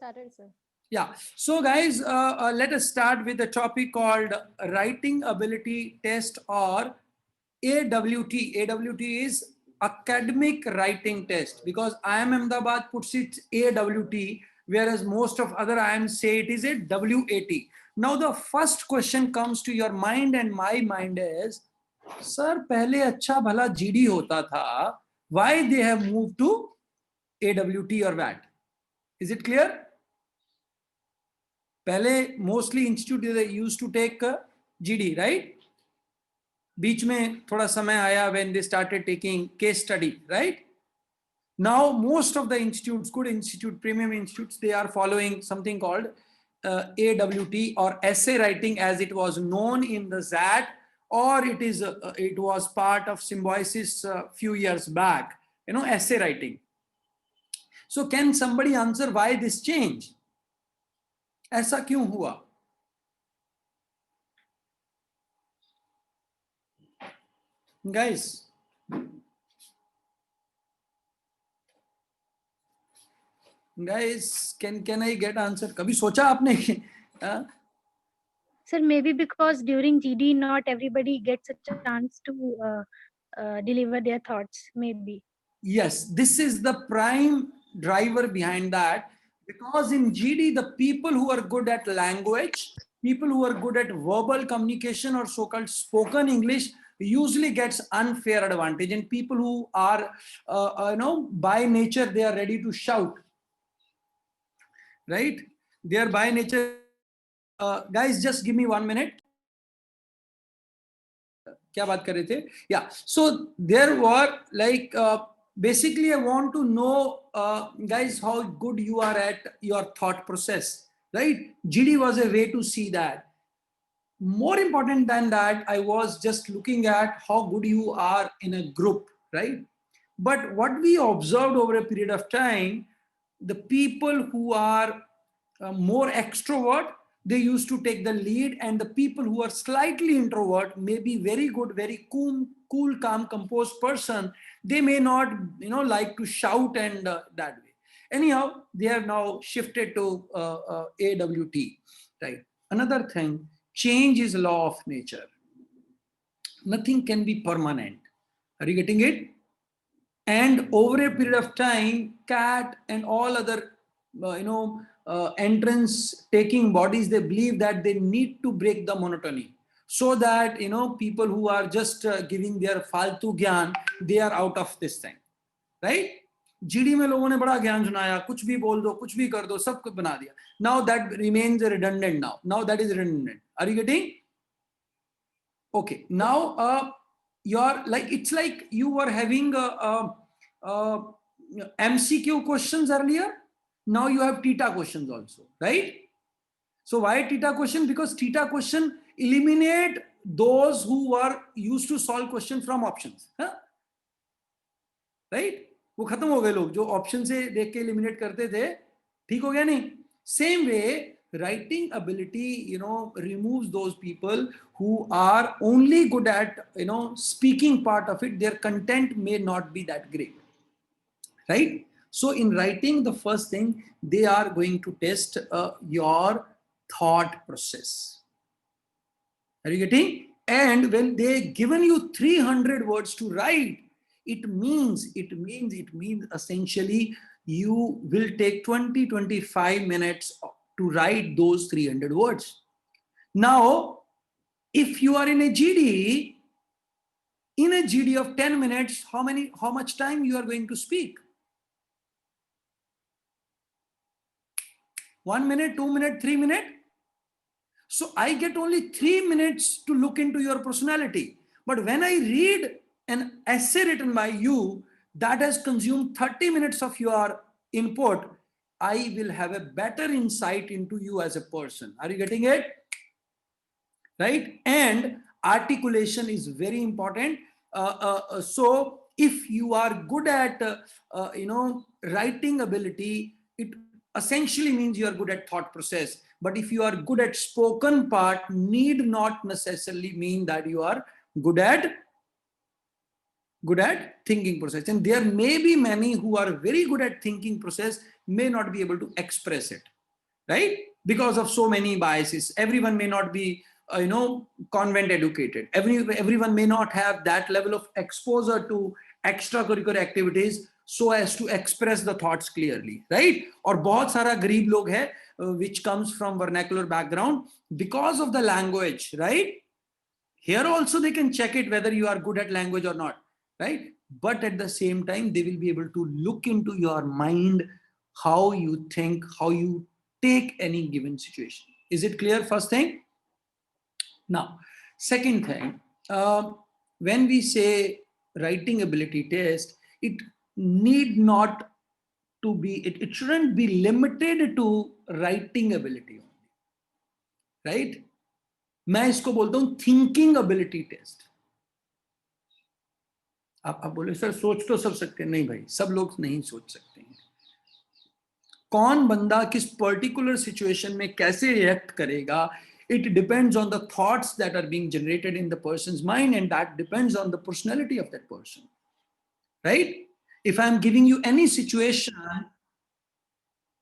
Started, sir. Yeah. So guys, let us start with a topic called Writing Ability Test, or AWT. AWT is Academic Writing Test, because IIM Ahmedabad puts it AWT, whereas most of other IIMs say it is a WAT. Now the first question comes to your mind and my mind is, sir, पहले अच्छा भला GD होता था. Why they have moved to AWT or VAT? Is it clear? पहले mostly institute use to take GD, right. बीच में थोड़ा समय आया when they started taking case study, right. Now most of the institutes, good institute, premium institutes, they are following something called AWT or essay writing as it was known in the ZAT, or it was part of Symbiosis few years back, essay writing. So can somebody answer why this change? ऐसा क्यों हुआ? Guys, can I get answer? कभी सोचा आपने? Sir, maybe because during GD not everybody gets a chance to deliver their thoughts, maybe. Yes, this is the prime driver behind that, because in GD the people who are good at language, people who are good at verbal communication or so-called spoken English usually gets unfair advantage, and people who are by nature they are ready to shout, right? They are by nature. Guys, just give me 1 minute. क्या बात कर रहे थे? Yeah, so there were like basically I want to know guys how good you are at your thought process, right? GD was a way to see that. More important than that, I was just looking at how good you are in a group, right? But what we observed over a period of time, the people who are more extrovert, they used to take the lead, and the people who are slightly introvert, may be very good, very cool, calm, composed person, they may not like to shout and that way. Anyhow, they are now shifted to AWT, right? Another thing, change is law of nature. Nothing can be permanent. Are you getting it? And over a period of time, CAT and all other entrance taking bodies, they believe that they need to break the monotony, so that people who are just giving their faltu gyan, they are out of this thing, right? GD में लोगों ने बड़ा ज्ञान सुनाया, कुछ भी बोल दो, कुछ भी कर दो, सब कुछ बना दिया. Now that remains redundant. Now that is redundant. Are you getting? Okay. Now you're like, it's like you were having MCQ questions earlier. Now you have theta questions also, right? So why theta question? Because theta question eliminate those who were used to solve question from options, right? वो खत्म हो गए लोग जो option से देख के eliminate करते थे. ठीक हो गया नहीं? Same way, writing ability removes those people who are only good at speaking part of it. Their content may not be that great, right? So in writing, the first thing, they are going to test your thought process. Are you getting? And when they given you 300 words to write, it means essentially you will take 20-25 minutes to write those 300 words. Now, if you are in a GD of 10 minutes, how much time you are going to speak? 1 minute, 2 minutes, 3 minutes. So I get only 3 minutes to look into your personality. But when I read an essay written by you that has consumed 30 minutes of your input, I will have a better insight into you as a person. Are you getting it? Right? And articulation is very important. So if you are good at writing ability, it essentially means you are good at thought process. But if you are good at spoken part, need not necessarily mean that you are good at good at thinking process, and there may be many who are very good at thinking process may not be able to express it, right? Because of so many biases. Everyone may not be convent educated. Everyone may not have that level of exposure to extracurricular activities so as to express the thoughts clearly, right? और बहुत सारा गरीब लोग है which comes from vernacular background because of the language, right? Here also they can check it whether you are good at language or not, right? But at the same time they will be able to look into your mind, how you think, how you take any given situation. Is it clear? First thing. Now, second thing, when we say writing ability test, it need not to be, it shouldn't be limited to writing ability only, right? मैं इसको बोलता हूं thinking ability test. आप बोले sir सोच तो सब सकते हैं. नहीं भाई, सब लोग नहीं सोच सकते हैं. कौन बंदा किस पर्टिकुलर सिचुएशन में कैसे रिएक्ट करेगा, it depends on the thoughts that are being generated in the person's mind, and that depends on the personality of that person, right? If I'm giving you any situation,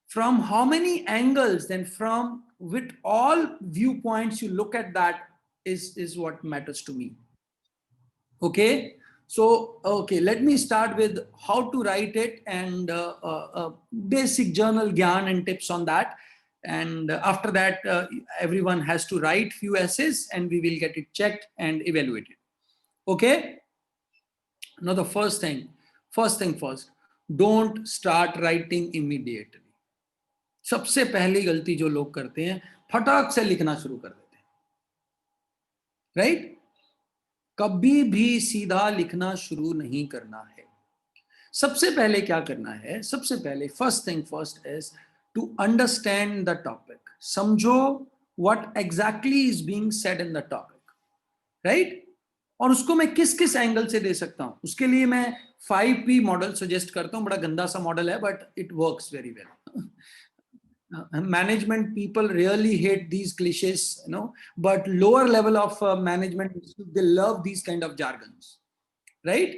from how many angles, then from with all viewpoints you look at that is what matters to me. Okay, so okay, let me start with how to write it and basic journal gyan and tips on that. And after that, everyone has to write few essays and we will get it checked and evaluated. Okay, now the first thing first, don't start writing immediately. सबसे पहली गलती जो लोग करते हैं, फटाक से लिखना शुरू कर देते हैं, राइट? कभी भी सीधा लिखना शुरू नहीं करना है. सबसे पहले क्या करना है? सबसे पहले first thing first is to understand the topic. समझो what exactly is being said in the topic, right? और उसको मैं किस किस एंगल से दे सकता हूं, उसके लिए मैं 5P मॉडल सजेस्ट करता हूं. बड़ा गंदा सा मॉडल है but it works very well. Management people really hate these cliches, but lower level of management, they love these kind of jargons, right?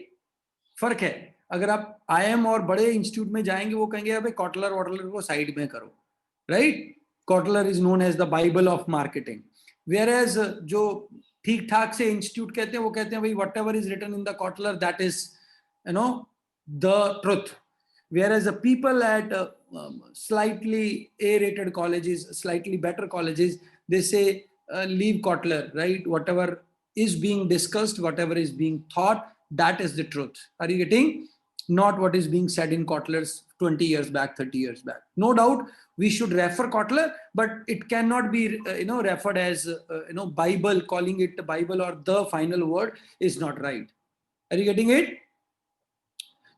फर्क है. अगर आप IIM और बड़े इंस्टीट्यूट में जाएंगे, वो कहेंगे अबे कॉटलर वॉटलर को साइड में करो, right? Kotler is known as the bible of marketing. Whereas जो ठीक ठाक से इंस्टीट्यूट कहते हैं, वो कहते हैं भाई whatever is written in the Kotler that is the truth. Whereas the people at slightly A-rated colleges, slightly better colleges, they say leave Kotler, right? Whatever is being discussed, whatever is being taught, that is the truth. Are you getting? Not what is being said in Kotler's 20 years back, 30 years back. No doubt we should refer Kotler, but it cannot be referred as Bible. Calling it Bible or the final word is not right. Are you getting it?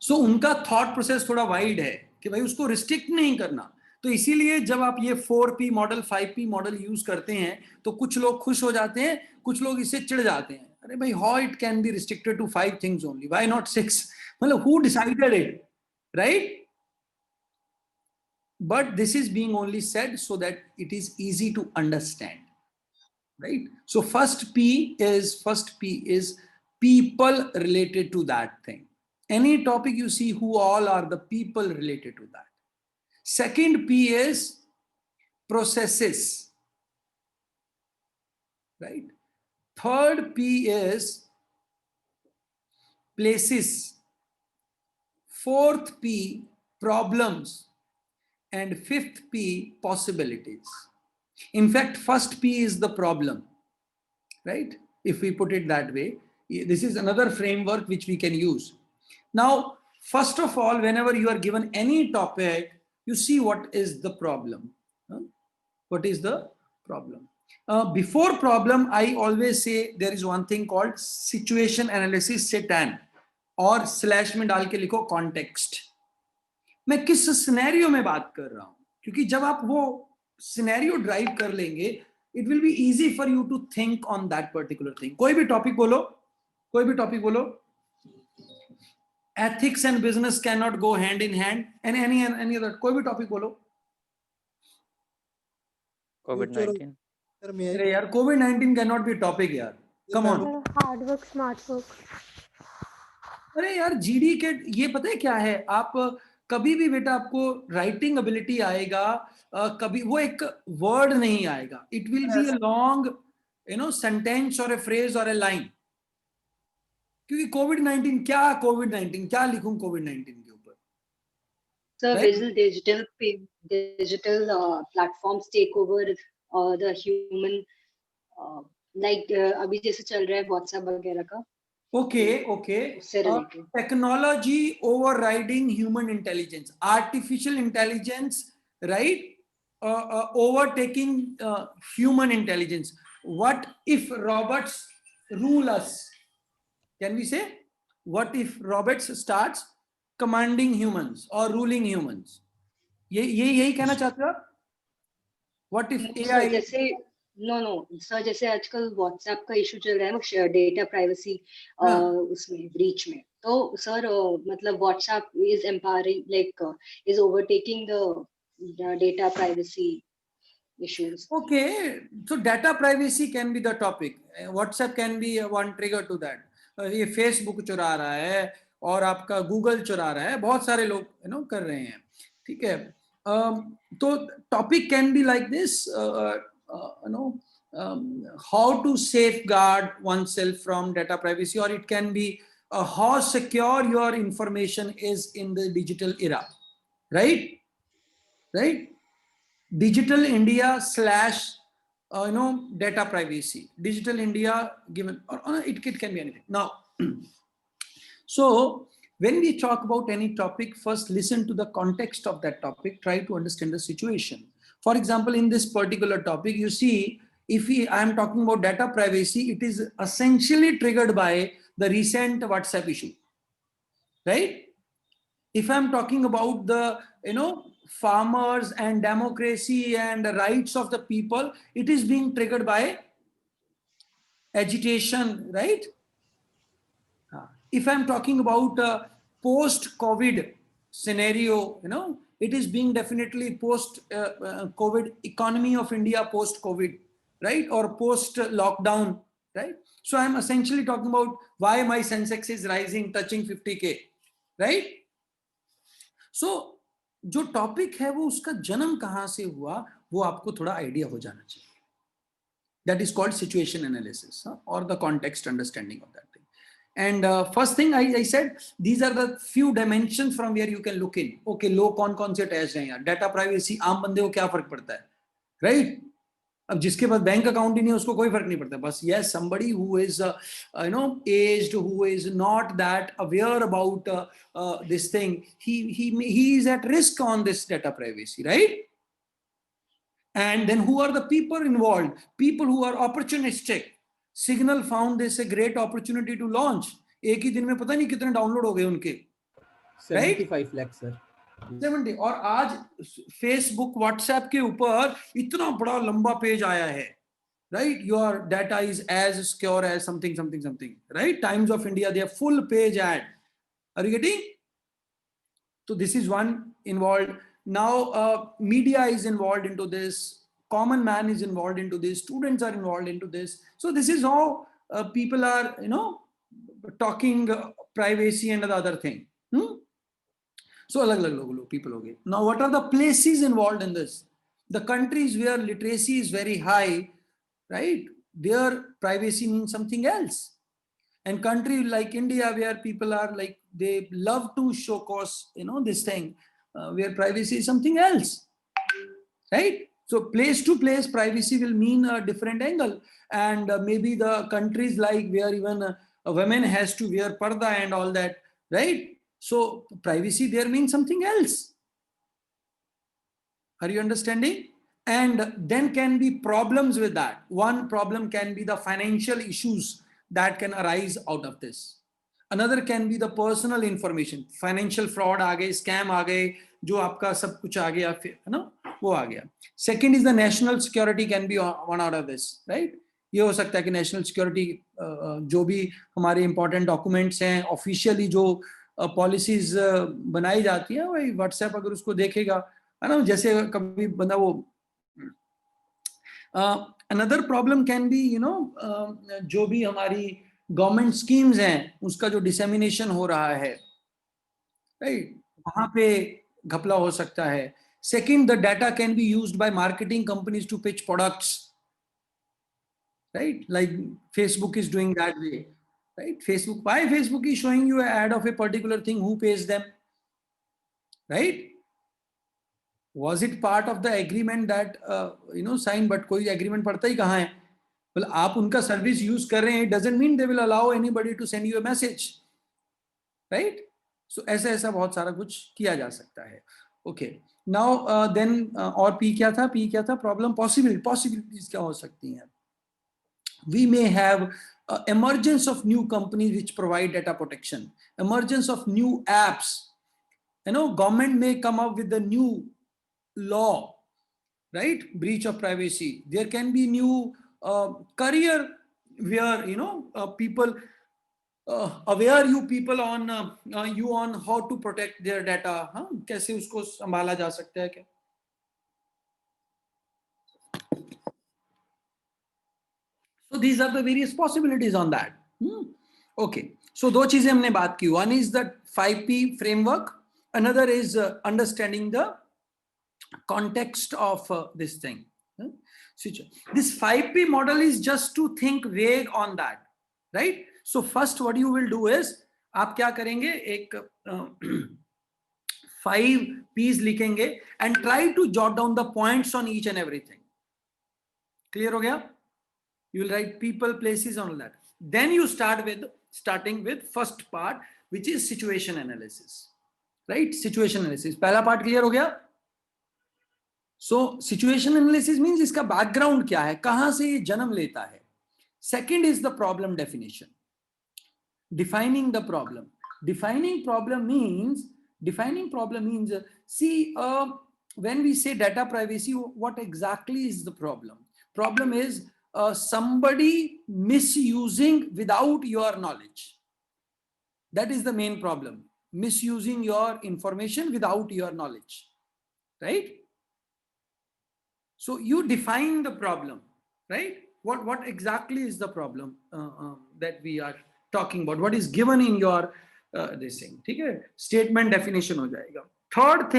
सो उनका thought process थोड़ा wide है कि भाई उसको restrict नहीं करना. तो इसीलिए जब आप ये 4P model 5P model use करते हैं तो कुछ लोग खुश हो जाते हैं, कुछ लोग इससे चिढ़ जाते हैं. अरे भाई, how it can be restricted to 5 things only, why not 6? मतलब who decided it, right? But this is being only said so that it is easy to understand, right? So first P is people related to that thing. Any topic you see, who all are the people related to that. Second P is processes, right? Third P is places. Fourth P, problems. And fifth P, possibilities. In fact, first P is the problem, right? If we put it that way, this is another framework which we can use. Now, first of all, whenever you are given any topic, you see what is the problem. What is the problem? Before problem, I always say there is one thing called situation analysis, SITAN, और slash में डाल के लिखो context. मैं किस scenario में बात कर रहा हूं, क्योंकि जब आप वो सिनेरियो ड्राइव कर लेंगे, it will be easy for you to think on that particular thing. कोई भी टॉपिक बोलो, कोई भी टॉपिक बोलो. Ethics and business cannot go hand in hand, and any other कोई भी टॉपिक बोलो. COVID-19. अरे यार, COVID-19 cannot be a topic यार. Come on. Hard work, smart work. अरे यार जीडी के ये पता है क्या है, आप कभी भी बेटा आपको राइटिंग एबिलिटी आएगा, कभी वो एक वर्ड नहीं आएगा, it will be a long sentence और ए फ्रेज और ए लाइन। क्योंकि कोविड 19 क्या, कोविड 19 क्या लिखूं कोविड 19 के ऊपर, So right? will digital platforms take over the human like अभी जैसे चल रहा है व्हाट्सएप वगैरह का, ओके ओके, उससे related. Technology overriding human intelligence, artificial intelligence, right, overtaking human intelligence. What if robots rule us? Can we say what if robots starts commanding humans or ruling humans? ये यही कहना चाहते हो आप? What if sir AI? जैसे no sir, जैसे आजकल WhatsApp का इशू चल रहा है वो डेटा प्राइवेसी हाँ, उसमें ब्रीच में, तो सर मतलब WhatsApp is empowering like is overtaking the data privacy issues. okay, so data privacy can be the topic. WhatsApp can be one trigger to that. ये Facebook चुरा रहा है और आपका Google चुरा रहा है, बहुत सारे लोग कर रहे हैं, ठीक है। तो topic can be like this, how to safeguard oneself from data privacy, or it can be how secure your information is in the digital era, right? Right? Digital India / data privacy. Digital India given, or it can be anything. Now, so when we talk about any topic, first listen to the context of that topic, try to understand the situation. For example, in this particular topic, you see, if I am talking about data privacy, it is essentially triggered by the recent WhatsApp issue, right? If I'm talking about the farmers and democracy and the rights of the people, it is being triggered by agitation, right? If I'm talking about post-COVID scenario, it is being definitely post-COVID economy of India post-COVID, right? Or post-lockdown, right? So I'm essentially talking about why my Sensex is rising, touching 50K, right? सो जो topic है वो उसका जन्म कहां से हुआ वो आपको थोड़ा आइडिया हो जाना चाहिए. That is called situation analysis और the context understanding of that thing. And first thing I said, these are the few dimensions from where you can look in. Okay, लो कौन से टेस्ट हैं यार, डाटा प्राइवेसी आम बंदे को क्या फर्क पड़ता है, राइट? अब जिसके पास बैंक अकाउंट ही नहीं है उसको कोई फर्क नहीं पड़ता. बस yes, somebody who is aged, who is not that aware about this thing, he is at risk on this data privacy, right? And then who are the people involved? People who are opportunistic. Signal found this a great opportunity to launch. एक ही दिन में पता नहीं कितने download हो गए उनके, 75 lakh sir. 70. और आज फेसबुक व्हाट्सएप के ऊपर इतना बड़ा लंबा पेज आया है, right? Your data is as secure as something, right? Times of India, they have full page ad. Are you getting? So this is one involved. Now media is involved into this, common man is involved into this, students are involved into this. So this is how people are talking privacy and the other thing. So alag people ho gaye. Now what are the places involved in this? The countries where literacy is very high, right? Their privacy means something else. And country like India, where people are like, they love to show cause, this thing, where privacy is something else, right? So place to place privacy will mean a different angle. And maybe the countries like where even a woman has to wear parda and all that, right? So privacy there means something else. Are you understanding? And then can be problems with that. One problem can be the financial issues that can arise out of this. Another can be the personal information. Financial fraud आ गए, scam आ गए, जो आपका सब कुछ आ गया, वो आ गया. Second is the national security can be one out of this, right? ये हो सकता है कि national security जो भी हमारे important documents हैं, officially जो policies बनाई जाती है, वही WhatsApp अगर उसको देखेगा, है ना, जैसे कभी बंदा वो another problem can be जो भी हमारी गवर्नमेंट स्कीम्स हैं उसका जो डिसेमिनेशन हो रहा है, राइट, वहां पे घपला हो सकता है. Second, the data can be used by marketing companies to pitch products, right, like Facebook is doing that way, right? Facebook, why Facebook is showing you an ad of a particular thing, who pays them, right? Was it part of the agreement that signed? But कोई agreement पड़ता ही कहाँ है? well, आप उनका service use कर रहे हैं, it doesn't mean they will allow anybody to send you a message, right? So ऐसा ऐसा बहुत सारा कुछ किया जा सकता है. Okay, now then और P क्या था? P क्या था? Problem, possibilities क्या हो सकती हैं? We may have emergence of new companies which provide data protection, emergence of new apps. Government may come up with a new law, right? Breach of privacy. There can be new career where people aware you people on on how to protect their data. कैसे उसको संभाला जा सकता है क्या? So these are the various possibilities on that. Okay, so दो चीजें हमने बात की. One is the 5P framework. Another is understanding the context of this thing. This 5P model is just to think vague on that, right? So first what you will do is आप क्या करेंगे, एक 5 P's लिखेंगे and try to jot down the points on each and everything. Clear हो गया? You will write people, places, and all that. Then you starting with first part, which is situation analysis, right? Situation analysis. पहला part clear हो गया? So situation analysis means इसका background क्या है, कहां से ये जन्म लेता है. Second is the problem definition. Defining the problem. Defining problem means see, when we say data privacy, what exactly is the problem? Problem is somebody misusing without your knowledge. That is the main problem. Misusing your information without your knowledge, right? So you define the problem, right? What exactly is the problem that we are talking about? What is given in your this thing? ठीक है? Statement definition हो जाएगा. Third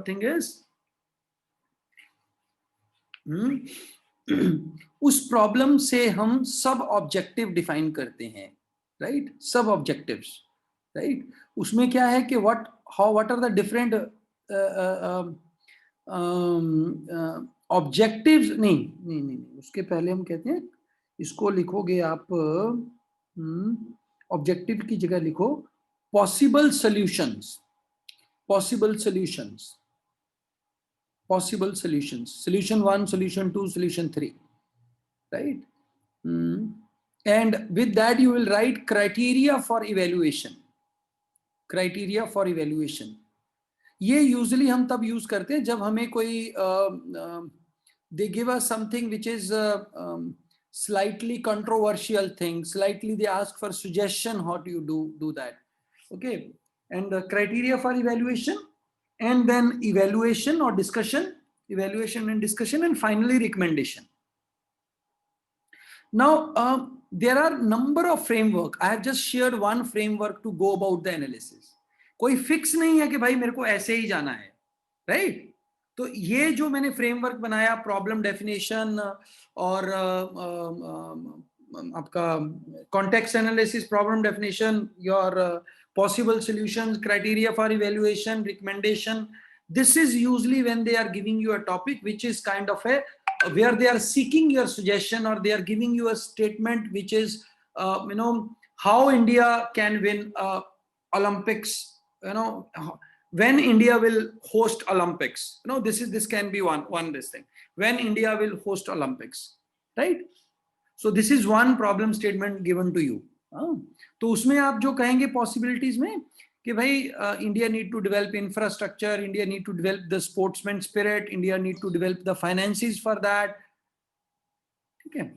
thing is उस problem से हम सब objective define करते हैं, राइट? सब ऑब्जेक्टिव्स, राइट? उसमें क्या है कि what are the different objectives. नहीं, उसके पहले हम कहते हैं, इसको लिखोगे आप, ऑब्जेक्टिव की जगह लिखो possible solutions. Solution 1, solution 2, solution 3, right? And with that you will write criteria for evaluation. ये usually हम तब use करते हैं जब हमें कोई they give us something which is slightly controversial thing, slightly they ask for suggestion how do you do that. Okay, and the criteria for evaluation, and then evaluation and discussion, and finally recommendation. Now there are number of framework. I have just shared one framework to go about the analysis. कोई fix नहीं है कि भाई मेरे को ऐसे ही जाना है, राइट? तो ये जो मैंने फ्रेमवर्क बनाया, प्रॉब्लम डेफिनेशन और आपका context analysis, problem definition, your possible solutions, criteria for evaluation, recommendation. This is usually when they are giving you a topic which is kind of where they are seeking your suggestion, or they are giving you a statement which is how India can win Olympics, when India will host Olympics. This can be one this thing, when India will host Olympics, right? So this is one problem statement given to you. तो उसमें आप जो कहेंगे possibilities में कि भाई India need to develop infrastructure, India need to develop the sportsman spirit, India need to develop the finances for that. ठीक है?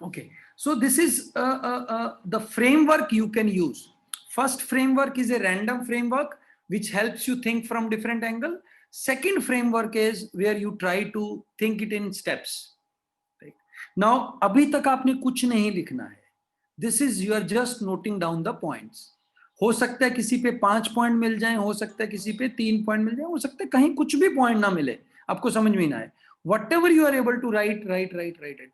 Okay, so this is the framework you can use. First framework is a random framework which helps you think from different angle. Second framework is where you try to think it in steps. Now अभी तक आपने कुछ नहीं लिखना है. This is you are just noting down the points. हो सकता है किसी पे 5 पॉइंट मिल जाए, हो सकता है किसी पे 3 पॉइंट मिल जाए, हो सकता है कहीं कुछ भी पॉइंट ना मिले, आपको समझ में ना आए. Whatever you are able to write,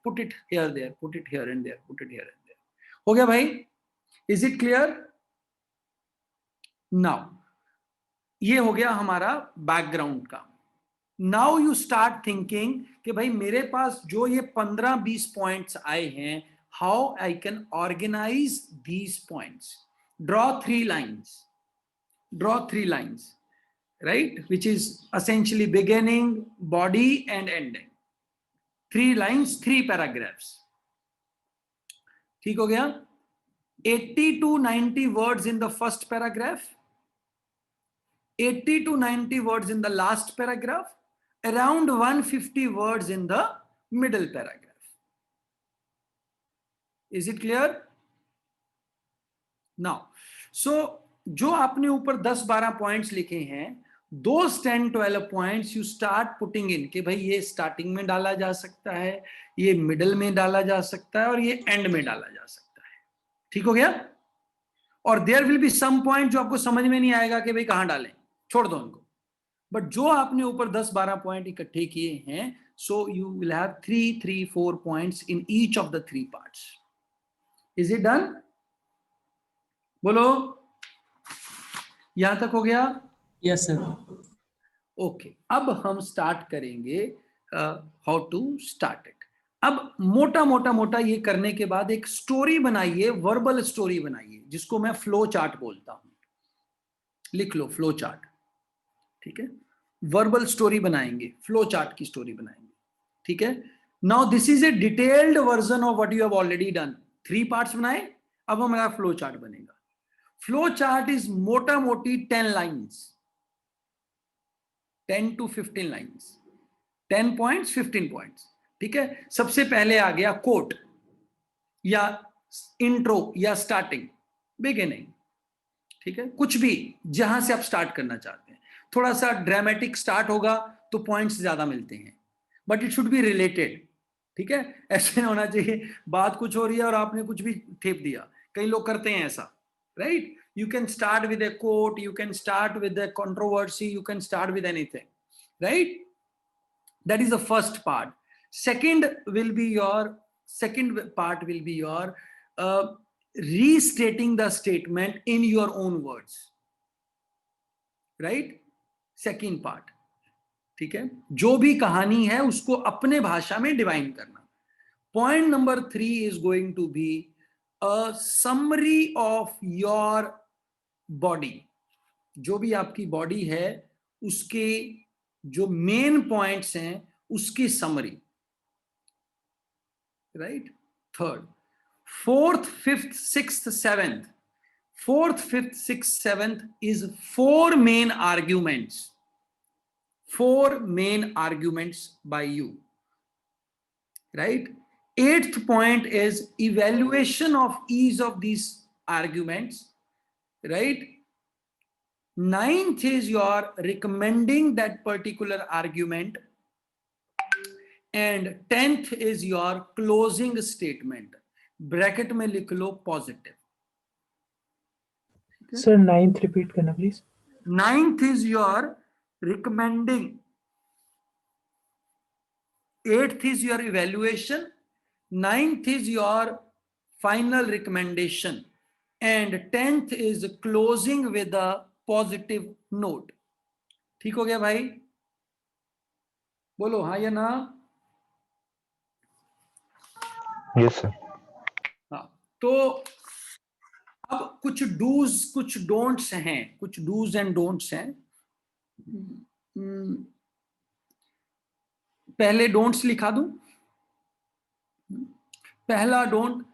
put it here, there, put it here and there, put it here and there. हो गया भाई? Is it clear? Now, ये हो गया हमारा बैकग्राउंड का. नाउ यू स्टार्ट थिंकिंग कि भाई मेरे पास जो ये 15-20 पॉइंट्स आए हैं, how I can organise these points. Draw 3 lines. Draw 3 lines, right? Which is essentially beginning, body and ending. 3 lines, 3 paragraphs. ठीक हो गया? 80 to 90 words in the first paragraph, 80 to 90 words in the last paragraph, around 150 words in the middle paragraph. Is it clear? Now, so जो आपने ऊपर 10-12 points लिखे हैं, those 10-12 points you start putting in कि भाई ये स्टार्टिंग में डाला जा सकता है, ये मिडल में डाला जा सकता है और ये एंड में डाला जा सकता है. ठीक हो गया? और there will be some point जो आपको समझ में नहीं आएगा कि भाई कहां डालें, छोड़ दो उनको. बट जो आपने ऊपर 10-12 पॉइंट इकट्ठे किए हैं, so you will have 3-4 points in each of the 3 parts. Is it done? बोलो, यहां तक हो गया? Yes sir. ओके, अब हम स्टार्ट करेंगे हाउ टू स्टार्ट इट. अब मोटा ये करने के बाद एक स्टोरी बनाइए, वर्बल स्टोरी बनाइए, जिसको मैं फ्लो चार्ट बोलता हूं. लिख लो फ्लो चार्ट. ठीक है, वर्बल स्टोरी बनाएंगे, फ्लो चार्ट की स्टोरी बनाएंगे. ठीक है, now this is a detailed version of what you have already done. 3 parts बनाए, अब हमारा फ्लो चार्ट बनेगा. फ्लो चार्ट इज मोटा मोटी 10 lines, 10 to 15 lines, 10 points, 15 points. ठीक है, सबसे पहले आ गया कोट या इंट्रो या स्टार्टिंग, बिगिनिंग. ठीक है, कुछ भी जहां से आप स्टार्ट करना चाहते हैं. थोड़ा सा ड्रामेटिक स्टार्ट होगा तो पॉइंट्स ज्यादा मिलते हैं, but it should be related. ठीक है, ऐसे होना चाहिए बात कुछ हो रही है और आपने कुछ भी ठेप दिया. कई लोग करते हैं ऐसा, right? You can start with a quote, you can start with a controversy, you can start with anything, right? That is the first part. Second part will be your restating the statement in your own words, right? Second part. ठीक है, जो भी कहानी है उसको अपने भाषा में डिवाइन करना. Point number 3 is going to be a summary of your body. जो भी आपकी बॉडी है उसके जो मेन पॉइंट्स हैं उसकी summary, right? Third, fourth, fifth, sixth, seventh. Fourth, fifth, sixth, seventh is 4 main arguments. 4 main arguments by you, right? 8th point is evaluation of each of these arguments, right? 9th is your recommending that particular argument, and 10th is your closing statement. Bracket में लिख लो positive. Sir 9th repeat करना please. 9th is your recommending, 8th is your evaluation, 9th is your final recommendation, and 10th is closing with a positive note. ठीक हो गया भाई? बोलो हाँ या ना? Yes sir. हाँ, तो अब कुछ डूज कुछ डोंट्स हैं, कुछ डूज एंड डोंट्स हैं. पहले डोंट्स लिखा दूं. पहला don't,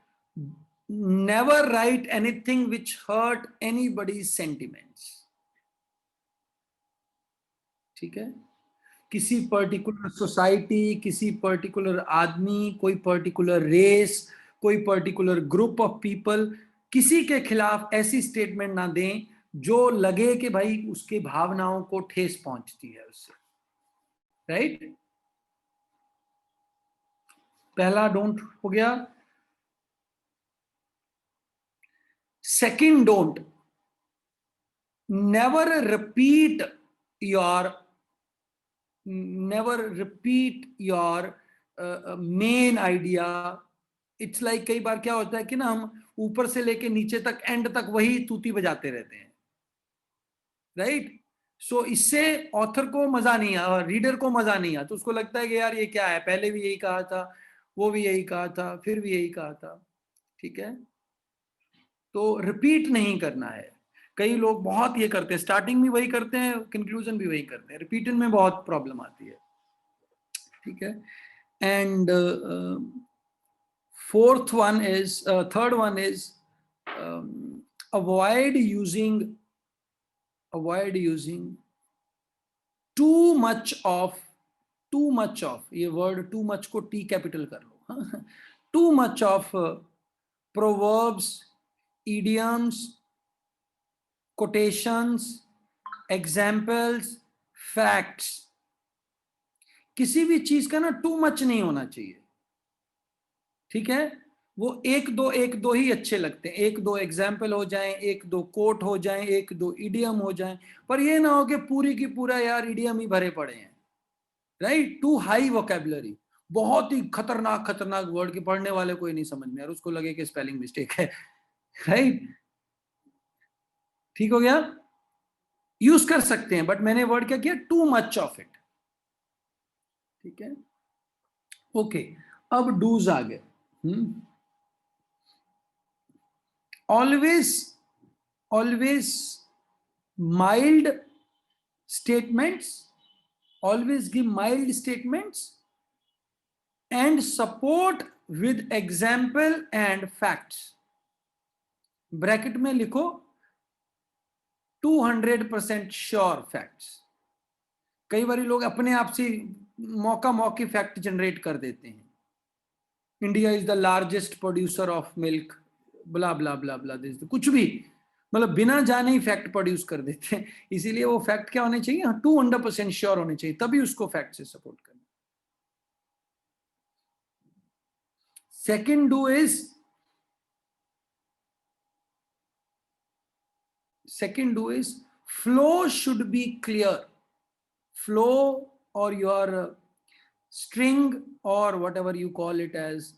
never write anything which hurt anybody's sentiments. ठीक है, किसी पर्टिकुलर सोसाइटी, किसी पर्टिकुलर आदमी, कोई पर्टिकुलर रेस, कोई पर्टिकुलर ग्रुप ऑफ पीपल, किसी के खिलाफ ऐसी स्टेटमेंट ना दें जो लगे कि भाई उसके भावनाओं को ठेस पहुंचती है उससे, राइट? पहला डोंट हो गया. Second, don't. Never repeat your main idea. It's like कई बार क्या होता है कि ना हम ऊपर से लेके नीचे तक एंड तक वही तूती बजाते रहते हैं, राइट? सो इससे ऑथर को मजा नहीं आया, रीडर को मजा नहीं आया, तो उसको लगता है कि यार ये क्या है, पहले भी यही कहा था, वो भी यही कहा था, फिर भी यही कहा था, ठीक है? तो रिपीट नहीं करना है। कई लोग बहुत ये करते हैं, स्टार्टिंग में वही करते हैं, कंक्लूजन भी वही करते हैं, रिपीटिंग में बहुत प्रॉब्लम आती है, ठीक है? And third one is avoid using too much of, ये वर्ड too much को T कैपिटल कर लो, too much of proverbs, idioms, quotations, examples, facts. किसी भी चीज का ना टू मच नहीं होना चाहिए, ठीक है? वो एक दो ही अच्छे लगते हैं, एक दो एग्जाम्पल हो जाएं, एक दो कोट हो जाएं, एक दो इडियम हो जाएं, पर ये ना हो कि पूरी की पूरा यार इडियम ही भरे पड़े हैं, राइट? टू हाई वोकैबुलरी, बहुत ही खतरनाक वर्ड की पढ़ने वाले कोई नहीं समझ में, और उसको लगे कि स्पेलिंग मिस्टेक है, राइट? ठीक हो गया? यूज कर सकते हैं, बट मैंने वर्ड क्या किया, टू मच ऑफ इट, ठीक है? ओके, अब डूज आ गए। always mild statements, always give mild statements and support with example and facts. Bracket में लिखो 200% श्योर फैक्ट्स। कई बार लोग अपने आप से मौकी फैक्ट जनरेट कर देते हैं, India is the largest producer of milk, blah blah blah blah, कुछ भी, मतलब बिना जाने ही फैक्ट प्रोड्यूस कर देते हैं। इसीलिए वो फैक्ट क्या होने चाहिए, 200% श्योर होने चाहिए, तभी उसको फैक्ट से सपोर्ट करना। Second do is flow should be clear. Flow or your string or whatever you call it as,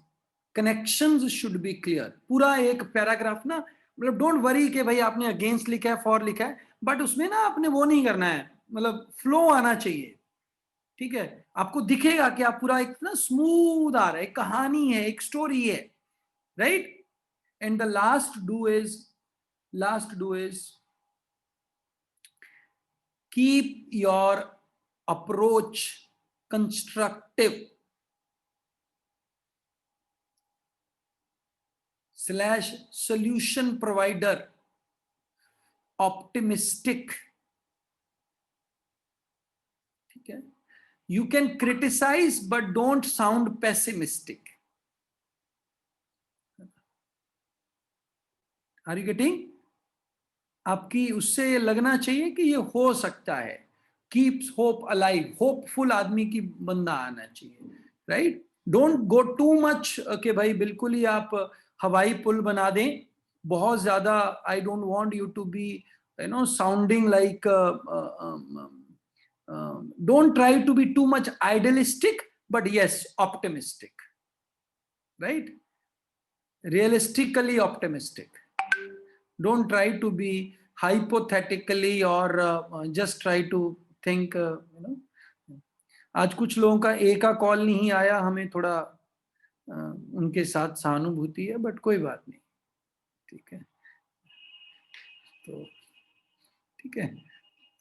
connections should be clear. पूरा एक पैराग्राफ ना, मतलब डोंट वरी कि भाई आपने अगेंस्ट लिखा है, फॉर लिखा है, बट उसमें ना आपने वो नहीं करना है, मतलब फ्लो आना चाहिए, ठीक है? आपको दिखेगा कि आप पूरा एक ना स्मूथ आ रहा है, एक कहानी है, एक स्टोरी है, right? And the last do is keep your approach constructive / solution provider, optimistic, ठीक है? You can criticize but don't sound pessimistic. Are you getting? आपकी उससे ये लगना चाहिए कि ये हो सकता है, कीप्स होप अलाइव, होपफुल आदमी की बंदा आना चाहिए, right? Don't go too much कि भाई बिल्कुल ही आप हवाई पुल बना दें, बहुत ज्यादा। I don't want you to be sounding like, don't try to be too much idealistic, but yes optimistic, right? Realistically optimistic. Don't try to be hypothetically or just try to think, आज कुछ लोगों का ए का call नहीं आया, हमें थोड़ा उनके साथ सहानुभूति है, बट कोई बात नहीं, ठीक है? तो ठीक है,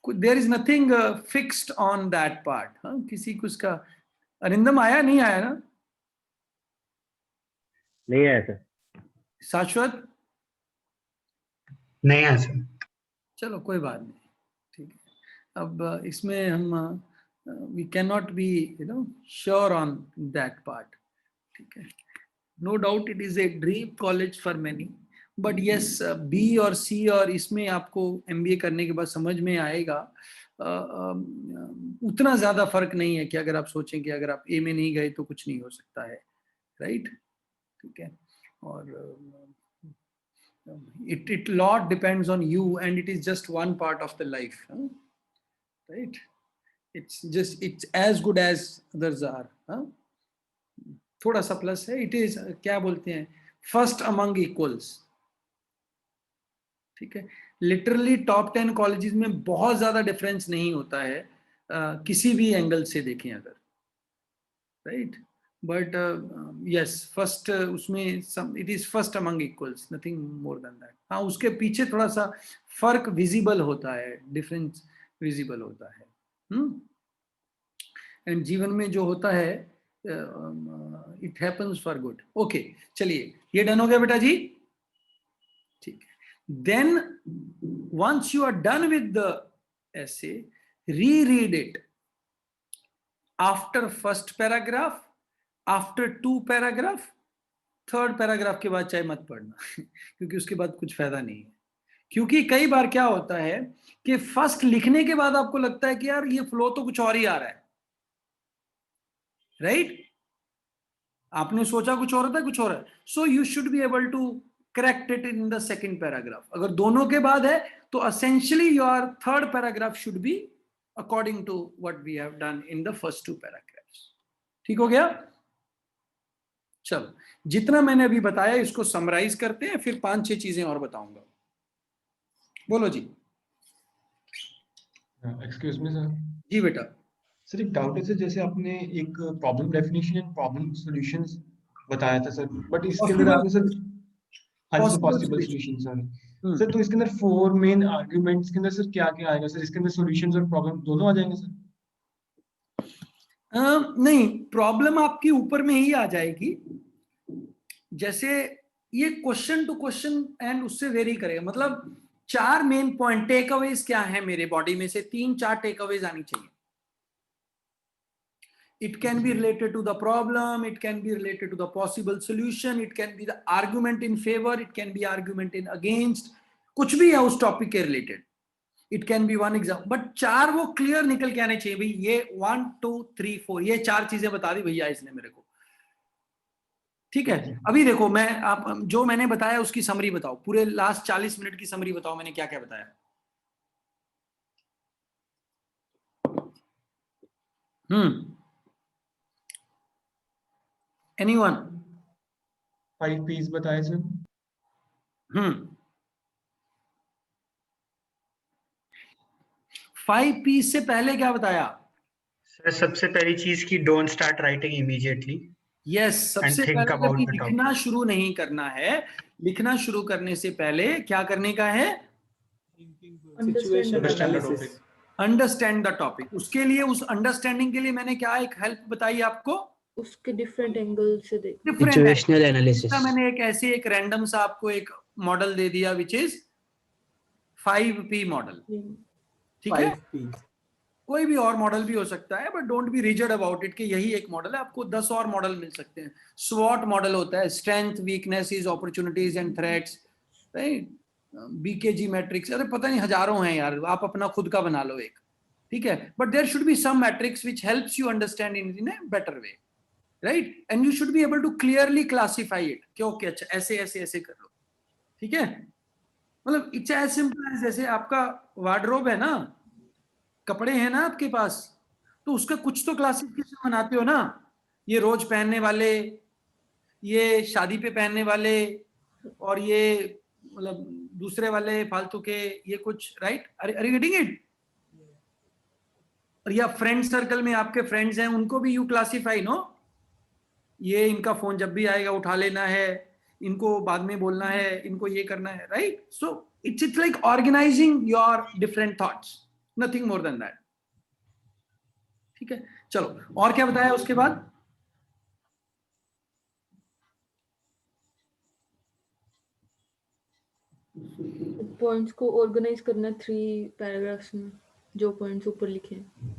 there is nothing fixed on that part. किसी को उसका, अरिंदम आया नहीं आया ना? नहीं आया सर। शाश्वत नहीं आया सर। चलो कोई बात नहीं, ठीक है। अब इसमें हम we can not be sure on that part, ठीक है? No doubt it is a dream college for many, but yes B और सी और इसमें आपको एमबीए करने के बाद समझ में आएगा, उतना ज्यादा फर्क नहीं है कि अगर आप सोचें कि अगर आप ए में नहीं गए तो कुछ नहीं हो सकता है, राइट? ठीक है। और It lot depends on you, and it is just one part of the life, right? It's as good as others are. थोड़ा सा प्लस है. It is क्या बोलते हैं, फर्स्ट अमंग इक्वल्स. ठीक है. लिटरली टॉप 10 कॉलेजेस में बहुत ज्यादा डिफरेंस नहीं होता है किसी भी एंगल से देखें अगर, राइट. बट यस, फर्स्ट उसमें it is first among equals, nothing more than that. हाँ, उसके पीछे थोड़ा सा फर्क विजिबल होता है, डिफरेंस विजिबल होता है. एंड जीवन में जो होता है it happens for good. Okay, चलिए, ये डन हो गया बेटा जी. ठीक है. Then once you are done with the essay, reread it after first paragraph, after 2 paragraph, 3rd paragraph के बाद चाहे मत पढ़ना क्योंकि उसके बाद कुछ फायदा नहीं है. क्योंकि कई बार क्या होता है कि फर्स्ट लिखने के बाद आपको लगता है कि यार ये फ्लो तो कुछ और ही आ रहा है, राइट? आपने सोचा कुछ और था, कुछ और है. So you should be able to correct it in the second paragraph. अगर दोनों के बाद है तो essentially your 3rd paragraph should be according to what we have done in the first 2 paragraphs. ठीक हो गया? चलो, जितना मैंने अभी बताया इसको समराइज करते हैं, फिर 5-6 चीजें और बताऊंगा. बोलो जी. Excuse me sir. जी बेटा. सर एक डाउट है सर, जैसे आपने एक problem definition and problem solutions बताया था सर, बट इसके अंदर आपने सर पॉसिबल सॉल्यूशन सर, तो इसके अंदर 4 मेन आर्गुमेंट्स के अंदर सर क्या क्या आएगा सर? इसके अंदर सॉल्यूशंस और प्रॉब्लम दोनों आ जाएंगे सर? नहीं, प्रॉब्लम आपकी ऊपर में ही आ जाएगी. जैसे ये क्वेश्चन टू क्वेश्चन एंड उससे वेरी करेगा. मतलब 4 मेन पॉइंट टेक अवेज क्या है मेरे बॉडी में से, 3-4 टेक अवेज आनी चाहिए. It can be related to the problem, it can be related to the possible solution, it can be the argument in favor, it can be argument in against, कुछ भी है उस टॉपिक के related. It can be one example, but 4 वो clear निकल के आने चाहिए. भाई ये 1 2 3 4 ये 4 चीजें बता दी भैया इसने मेरे को. ठीक है. अभी देखो, मैं आप जो मैंने बताया उसकी समरी बताओ, पूरे लास्ट 40 मिनट की समरी बताओ, मैंने क्या क्या बताया. Anyone? 5 P's बताए सर. 5 P's से पहले क्या बताया सर? सबसे पहली चीज की don't start writing immediately. Yes, सबसे पहले कभी लिखना शुरू नहीं करना है. लिखना शुरू करने से पहले क्या करने का है? Understand the topic. उसके लिए, उस अंडरस्टैंडिंग के लिए मैंने क्या एक हेल्प बताई आपको, उसके डिफरेंट एंगल से सिचुएशनल एनालिसिस. मैंने एक ऐसे एक रैंडम सा आपको एक मॉडल दे दिया विच इज 5P मॉडल. ठीक है. कोई भी और मॉडल भी हो सकता है, but don't be rigid about it कि यही एक मॉडल है. आपको 10 और मॉडल मिल सकते हैं. स्वॉट मॉडल होता है, strength, weaknesses, opportunities and threats, right. BKG matrix, अरे पता नहीं हजारों हैं यार, आप अपना खुद का बना लो एक. ठीक है. But there should be some matrix which helps you understand in a better way, right. And you should be able to clearly classify it कि ओके, अच्छा ऐसे ऐसे ऐसे कर लो. ठीक है. मतलब इट्स एज सिंपल एज जैसे आपका वार्डरोब है ना, कपड़े हैं ना आपके पास, तो उसका कुछ तो क्लासिफिकेशन बनाते हो ना. ये रोज पहनने वाले, ये शादी पे पहनने वाले, और ये मतलब दूसरे वाले फालतू के, ये कुछ, राइट. अरे गेटिंग इट. और या फ्रेंड सर्कल में आपके फ्रेंड्स हैं, उनको भी यू क्लासिफाई नो. ये इनका फोन जब भी आएगा उठा लेना है, इनको बाद में बोलना है, इनको ये करना है, right. So it's like organising your different thoughts, nothing more than that. ठीक है. चलो, और क्या बताया उसके बाद? पॉइंट्स को ऑर्गेनाइज करना 3 पैराग्राफ्स में, जो पॉइंट्स ऊपर लिखे हैं.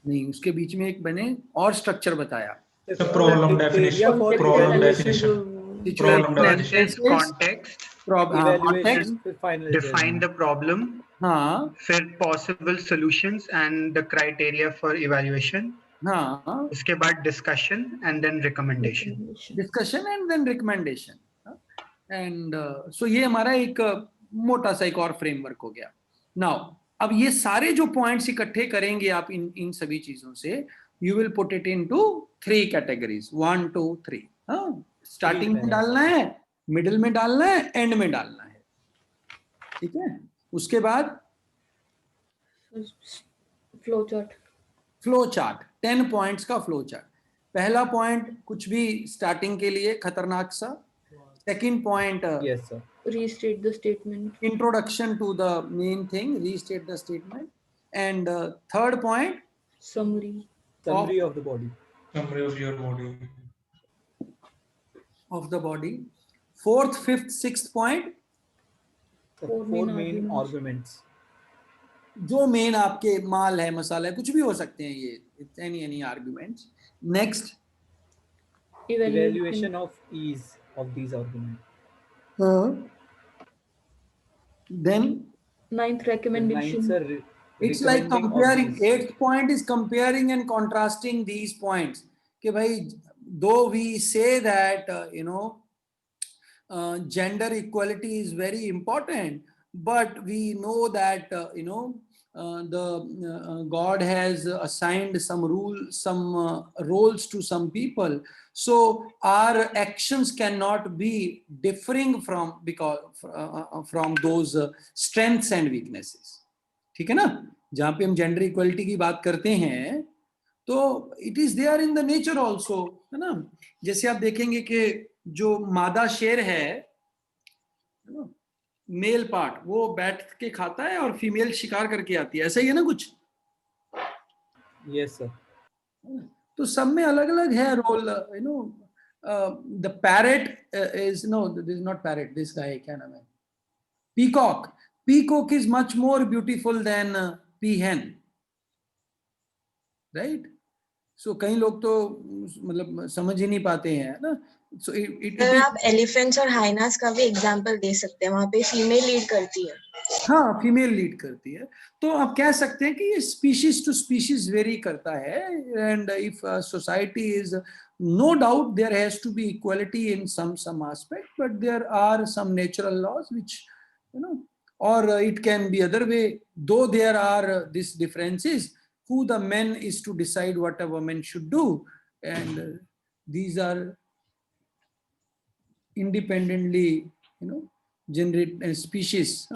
नहीं, उसके बीच में एक मैंने और स्ट्रक्चर बताया. Problem definition, context, define the problem, हाँ, फिर possible solutions and the criteria for evaluation, हाँ, उसके बाद discussion and then recommendation. Discussion and then recommendation. And so ये हमारा एक मोटा सा एक और फ्रेमवर्क हो गया. नाउ अब ये सारे जो पॉइंट्स इकट्ठे करेंगे आप इन सभी चीजों से, you will put it into 3 categories, 1 2 3. Starting में डालना है, मिडिल में डालना है, एंड में डालना है. ठीक है. उसके बाद flow chart. Flow chart, 10 points का फ्लो चार्ट. पहला पॉइंट कुछ भी स्टार्टिंग के लिए खतरनाक सा. Second point, Yes, sir. Restate the statement. introduction to the main thing, restate the statement. And third point, Summary. Summary of the body. Summary of your body. of the body. Fourth, fifth, sixth point, The Four four main main arguments. arguments. जो main आपके माल है, मसाला है, कुछ भी हो सकते हैं ये, any arguments. Next, Evaluation of ease of these arguments. then Ninth recommendation. Ninth, sir, it's like recommending comparing. of these. Eighth point is comparing and contrasting these points. कि भाई, though we say that gender equality is very important, but we know that God has assigned some roles to some people, so our actions cannot be differing from those strengths and weaknesses. ठीक है ना. जहां पे हम gender equality की बात करते हैं तो it is there in the nature also, है ना. जैसे आप देखेंगे कि जो मादा शेर है ना, मेल पार्ट वो बैठ के खाता है और फीमेल शिकार करके आती है, ऐसा ही है ना कुछ. Yes, sir. तो सब में अलग अलग है role. The parrot is this is not parrot, this guy क्या नाम है, peacock. Peacock is much more beautiful than peahen, right. So कई लोग तो मतलब समझ ही नहीं पाते हैं ना. सो आप एलिफेंट्स और हाइनास का भी एग्जांपल दे सकते हैं, वहां पे फीमेल लीड करती है. हाँ, फीमेल लीड करती है. तो आप कह सकते हैं कि ये स्पीशीज टू स्पीशीज वेरी करता है. And if society is, no doubt there has to be equality in some aspect, but there are some natural laws which or it can be other way, though there are these differences. Who the men is to decide what a woman should do, and these are independently generate species.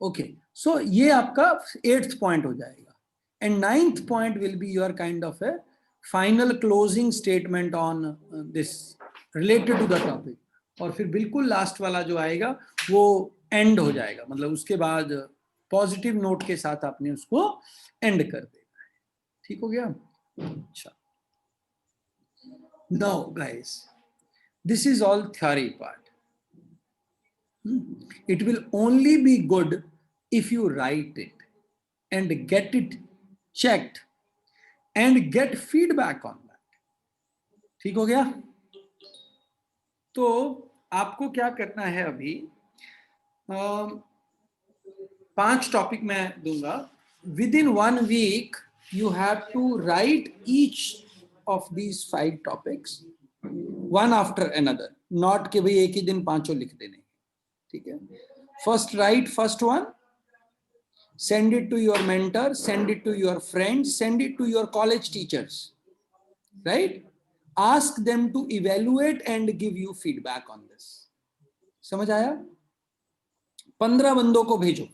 Okay, so ये आपका 8th point हो जाएगा. And 9th point will be your kind of a final closing statement on this related to the topic. और फिर बिल्कुल last वाला जो आएगा वो एंड हो जाएगा, मतलब उसके बाद पॉजिटिव नोट के साथ आपने उसको एंड कर देना है. ठीक हो गया. अच्छा, now guys, this is all theory part. It will only be good if you write it and get it checked and get feedback on that. ठीक हो गया. तो आपको क्या करना है अभी, 5 टॉपिक मैं दूंगा. Within 1 week you have to write each of these 5 topics one after another, not कि भाई एक ही दिन 5 लिख देने. ठीक है. First write first one, send it to your mentor, send it to your friends, send it to your college teachers, right? Ask them to evaluate and give you feedback on this. समझ आया? 15 बंदों को भेजो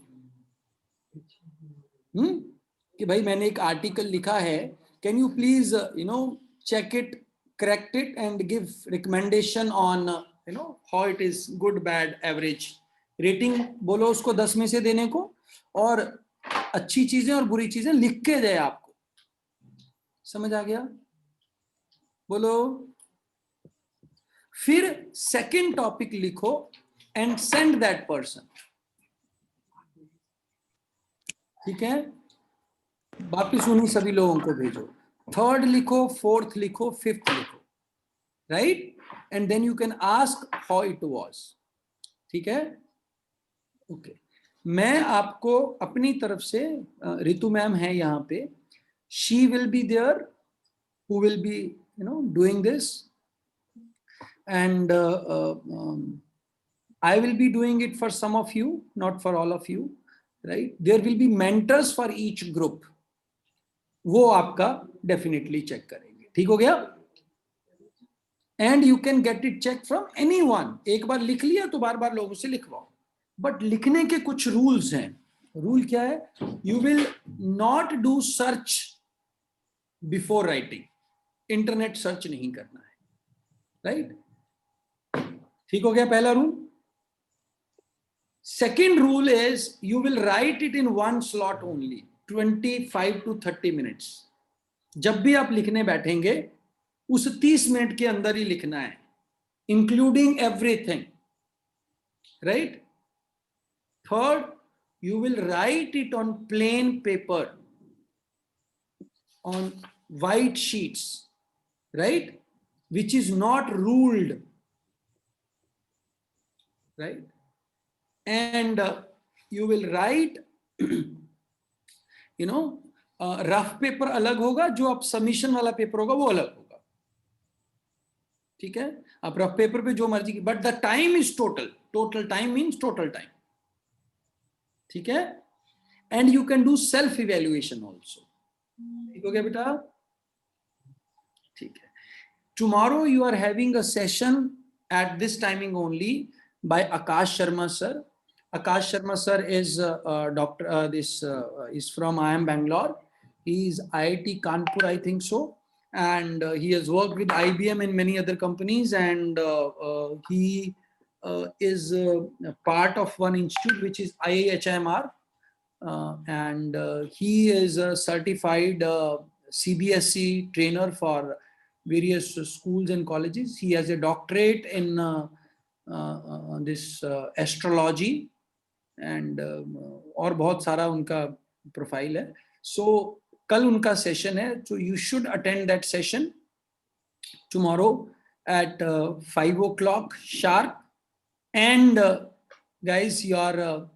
कि भाई मैंने एक article लिखा है, can you please check it, correct it and give recommendation on how it is good, bad, average. Rating बोलो उसको 10 में से देने को, और अच्छी चीजें और बुरी चीजें लिख के दे आपको. समझ आ गया? बोलो. फिर सेकंड टॉपिक लिखो एंड सेंड दैट पर्सन. ठीक है. वापिस उन्हीं सभी लोगों को भेजो. थर्ड लिखो, फोर्थ लिखो, फिफ्थ लिखो, right. And then you can ask how it was. ठीक है. ओके. मैं आपको अपनी तरफ से, रितु मैम है यहाँ पे, she will be there, who will be doing this. and I will be doing it for some of you, not for all of you, right? There will be mentors for each group. वो आपका definitely check करेंगे. ठीक हो गया? And you can get it checked from anyone. एक बार लिख लिया तो बार बार लोगों से लिखवाओ. But लिखने के कुछ rules हैं. Rule क्या है? You will not do search before writing. Internet search नहीं करना है. Right? ठीक हो गया पहला rule? Second rule is you will write it in one slot only, 25 to 30 minutes. जब भी आप लिखने बैठेंगे उस 30 मिनट के अंदर ही लिखना है, including everything, right? Third, you will write it on plain paper, on white sheets, right? Which is not ruled, right? And you will write, you know, rough paper अलग होगा, जो आप सबमिशन वाला पेपर होगा वो अलग होगा. ठीक है? आप रफ पेपर पे जो मर्जी की, but the time is total time means total time. ठीक है? And you can do self evaluation also. ठीक हो गया बेटा? ठीक है. Tomorrow you are having a session at this timing only by Akash Sharma sir. Akash Sharma sir is doctor. This is from IIM Bangalore. He is IIT Kanpur, I think so, and he has worked with IBM and many other companies, and he is part of one institute which is IIHMR, and he is a certified CBSE trainer for various schools and colleges. He has a doctorate in this astrology, and और बहुत सारा उनका profile है. So कल उनका session है, so you should attend that session tomorrow at 5 o'clock sharp. And guys, your